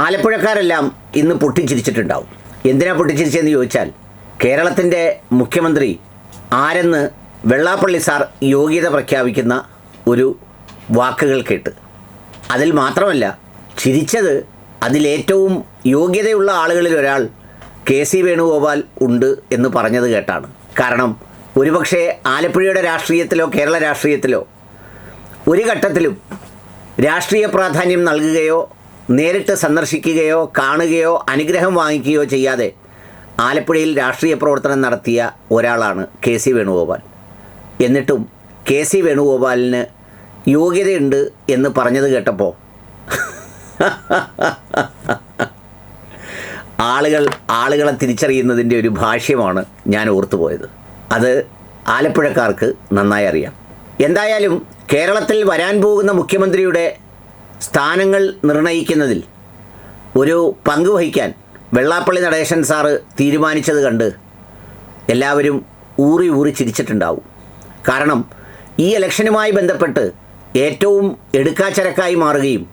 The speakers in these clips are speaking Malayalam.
ആലപ്പുഴക്കാരെല്ലാം ഇന്ന് പൊട്ടിച്ചിരിച്ചിട്ടുണ്ടാവും. എന്തിനാ പൊട്ടിച്ചിരിച്ചതെന്ന് ചോദിച്ചാൽ, കേരളത്തിൻ്റെ മുഖ്യമന്ത്രി ആരെന്ന് വെള്ളാപ്പള്ളി സാർ യോഗ്യത പ്രഖ്യാപിക്കുന്ന ഒരു വാക്കുകൾ കേട്ട്. അതിൽ മാത്രമല്ല, ചിരിച്ചത് അതിലേറ്റവും യോഗ്യതയുള്ള ആളുകളിൽ ഒരാൾ കെ.സി. വേണുഗോപാൽ ഉണ്ട് എന്ന് പറഞ്ഞത് കേട്ടാണ്. കാരണം ഒരുപക്ഷെ ആലപ്പുഴയുടെ രാഷ്ട്രീയത്തിലോ കേരള രാഷ്ട്രീയത്തിലോ ഒരു ഘട്ടത്തിലും രാഷ്ട്രീയ പ്രാധാന്യം നൽകുകയോ നേരിട്ട് സന്ദർശിക്കുകയോ കാണുകയോ അനുഗ്രഹം വാങ്ങിക്കുകയോ ചെയ്യാതെ ആലപ്പുഴയിൽ രാഷ്ട്രീയ പ്രവർത്തനം നടത്തിയ ഒരാളാണ് കെ.സി. വേണുഗോപാൽ. എന്നിട്ടും കെ.സി. വേണുഗോപാലിന് യോഗ്യതയുണ്ട് എന്ന് പറഞ്ഞത് കേട്ടപ്പോൾ ആളുകളെ തിരിച്ചറിയുന്നതിൻ്റെ ഒരു ഭാഷ്യമാണ് ഞാൻ ഓർത്തുപോയത്. അത് ആലപ്പുഴക്കാർക്ക് നന്നായി അറിയാം. എന്തായാലും കേരളത്തിൽ വരാൻ പോകുന്ന മുഖ്യമന്ത്രിയുടെ സ്ഥാനങ്ങൾ നിർണയിക്കുന്നതിൽ ഒരു പങ്ക് വഹിക്കാൻ വെള്ളാപ്പള്ളി നടേശൻ സാറ് തീരുമാനിച്ചത് കണ്ട് എല്ലാവരും ഊറി ഊറി ചിരിച്ചിട്ടുണ്ടാവും. കാരണം ഈ ഇലക്ഷനുമായി ബന്ധപ്പെട്ട് ഏറ്റവും എടുക്കാച്ചരക്കായി മാറുകയും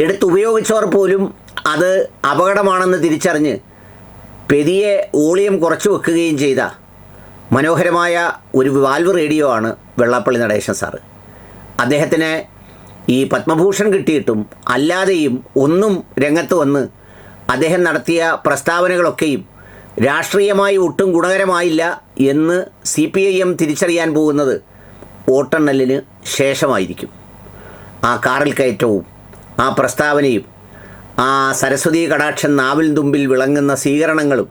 എടുത്തുപയോഗിച്ചവർ പോലും അത് അപകടമാണെന്ന് തിരിച്ചറിഞ്ഞ് പെരിയെ വോളിയം കുറച്ചു വെക്കുകയും ചെയ്ത മനോഹരമായ ഒരു വാൽവ് റേഡിയോ ആണ് വെള്ളാപ്പള്ളി നടേശൻ സാറ്. അദ്ദേഹത്തിന് ഈ പത്മഭൂഷൺ കിട്ടിയിട്ടും അല്ലാതെയും ഒന്നും രംഗത്ത് വന്ന് അദ്ദേഹം നടത്തിയ പ്രസ്താവനകളൊക്കെയും രാഷ്ട്രീയമായി ഒട്ടും ഗുണകരമായില്ല എന്ന് CPIM തിരിച്ചറിയാൻ പോകുന്നത് വോട്ടെണ്ണലിന് ശേഷമായിരിക്കും. ആ കാറിൽ കയറ്റവും ആ പ്രസ്താവനയും ആ സരസ്വതി കടാക്ഷൻ നാവിൽ തുമ്പിൽ വിളങ്ങുന്ന സ്വീകരണങ്ങളും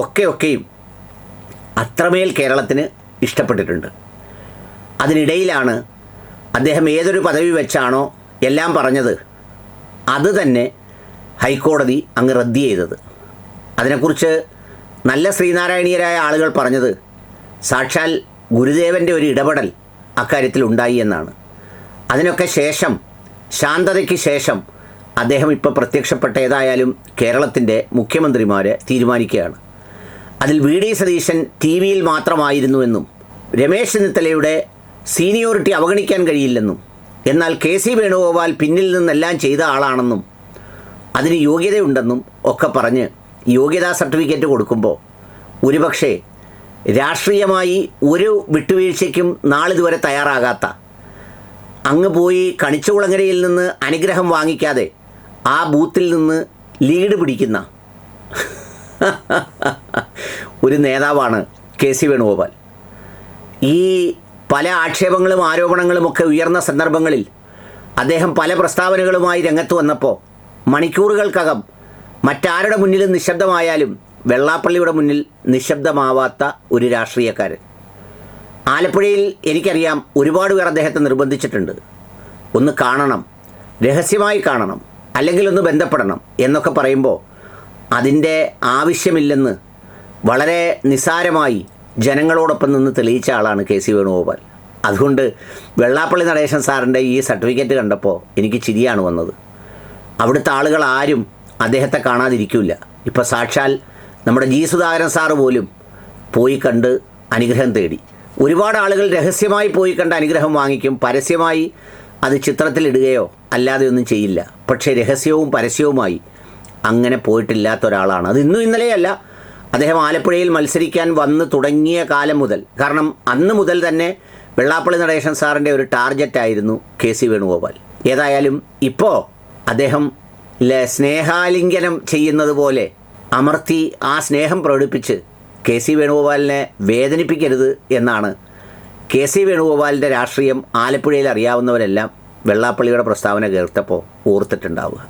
ഒക്കെയും അത്രമേൽ കേരളത്തിന് ഇഷ്ടപ്പെട്ടിട്ടുണ്ട്. അതിനിടയിലാണ് അദ്ദേഹം ഏതൊരു പദവി വെച്ചാണോ എല്ലാം പറഞ്ഞത് അത് തന്നെ ഹൈക്കോടതി അങ്ങ് റദ്ദ് ചെയ്തത്. അതിനെക്കുറിച്ച് നല്ല ശ്രീനാരായണീയരായ ആളുകൾ പറഞ്ഞത് സാക്ഷാൽ ഗുരുദേവൻ്റെ ഒരു ഇടപെടൽ അക്കാര്യത്തിൽ ഉണ്ടായി എന്നാണ്. അതിനൊക്കെ ശേഷം, ശാന്തതയ്ക്ക് ശേഷം അദ്ദേഹം ഇപ്പോൾ പ്രത്യക്ഷപ്പെട്ട ഏതായാലും കേരളത്തിൻ്റെ മുഖ്യമന്ത്രിമാരെ തീരുമാനിക്കുകയാണ്. അതിൽ വി.ഡി. സതീശൻ TV-യിൽ മാത്രമായിരുന്നുവെന്നും രമേശ് ചെന്നിത്തലയുടെ സീനിയോറിറ്റി അവഗണിക്കാൻ കഴിയില്ലെന്നും എന്നാൽ കെ.സി. വേണുഗോപാൽ പിന്നിൽ നിന്നെല്ലാം ചെയ്ത ആളാണെന്നും അതിന് യോഗ്യതയുണ്ടെന്നും ഒക്കെ പറഞ്ഞ് യോഗ്യതാ സർട്ടിഫിക്കറ്റ് കൊടുക്കുമ്പോൾ ഒരുപക്ഷെ രാഷ്ട്രീയമായി ഒരു വിട്ടുവീഴ്ചയ്ക്കും നാളിതുവരെ തയ്യാറാകാത്ത, അങ്ങ് പോയി കണിച്ചുകുളങ്ങരയിൽ നിന്ന് അനുഗ്രഹം വാങ്ങിക്കാതെ ആ ബൂത്തിൽ നിന്ന് ലീഡ് പിടിക്കുന്ന ഒരു നേതാവാണ് കെ.സി. വേണുഗോപാൽ. ഈ പല ആക്ഷേപങ്ങളും ആരോപണങ്ങളുമൊക്കെ ഉയർന്ന സന്ദർഭങ്ങളിൽ അദ്ദേഹം പല പ്രസ്താവനകളുമായി രംഗത്ത് വന്നപ്പോൾ മണിക്കൂറുകൾക്കകം മറ്റാരുടെ മുന്നിലും നിശബ്ദമായാലും വെള്ളാപ്പള്ളിയുടെ മുന്നിൽ നിശബ്ദമാവാത്ത ഒരു രാഷ്ട്രീയക്കാരൻ. ആലപ്പുഴയിൽ എനിക്കറിയാം ഒരുപാട് പേർ അദ്ദേഹത്തെ നിർബന്ധിച്ചിട്ടുണ്ട്. ഒന്ന് കാണണം, രഹസ്യമായി കാണണം, അല്ലെങ്കിൽ ഒന്ന് ബന്ധപ്പെടണം എന്നൊക്കെ പറയുമ്പോൾ അതിൻ്റെ ആവശ്യമില്ലെന്ന് വളരെ നിസ്സാരമായി ജനങ്ങളോടൊപ്പം നിന്ന് തെളിയിച്ച ആളാണ് കെ.സി. വേണുഗോപാൽ. അതുകൊണ്ട് വെള്ളാപ്പള്ളി നടേശൻ സാറിൻ്റെ ഈ സർട്ടിഫിക്കറ്റ് കണ്ടപ്പോൾ എനിക്ക് ചിരിയാണ് വന്നത്. അവിടുത്തെ ആളുകൾ ആരും അദ്ദേഹത്തെ കാണാതിരിക്കില്ല. ഇപ്പോൾ സാക്ഷാൽ നമ്മുടെ ജി. സുധാകരൻ സാറ് പോലും പോയി കണ്ട് അനുഗ്രഹം തേടി. ഒരുപാട് ആളുകൾ രഹസ്യമായി പോയി കണ്ട് അനുഗ്രഹം വാങ്ങിക്കും, പരസ്യമായി അത് ചിത്രത്തിലിടുകയോ അല്ലാതെ ഒന്നും ചെയ്യില്ല. പക്ഷേ രഹസ്യവും പരസ്യവുമായി അങ്ങനെ പോയിട്ടില്ലാത്ത ഒരാളാണ്. അത് ഇന്നും ഇന്നലെയല്ല, അദ്ദേഹം ആലപ്പുഴയിൽ മത്സരിക്കാൻ വന്ന് തുടങ്ങിയ കാലം മുതൽ. കാരണം അന്ന് മുതൽ തന്നെ വെള്ളാപ്പള്ളി നടേശൻ സാറിൻ്റെ ഒരു ടാർഗറ്റായിരുന്നു കെ.സി. വേണുഗോപാൽ. ഏതായാലും ഇപ്പോൾ അദ്ദേഹം സ്നേഹാലിംഗനം ചെയ്യുന്നത് പോലെ അമർത്തി ആ സ്നേഹം പ്രകടിപ്പിച്ച് കെ.സി. വേണുഗോപാലിനെ വേദനിപ്പിക്കരുത് എന്നാണ് കെ.സി. വേണുഗോപാലിൻ്റെ രാഷ്ട്രീയം ആലപ്പുഴയിൽ അറിയാവുന്നവരെല്ലാം വെള്ളാപ്പള്ളിയുടെ പ്രസ്താവന കേട്ടപ്പോൾ ഓർത്തിട്ടുണ്ടാവുക.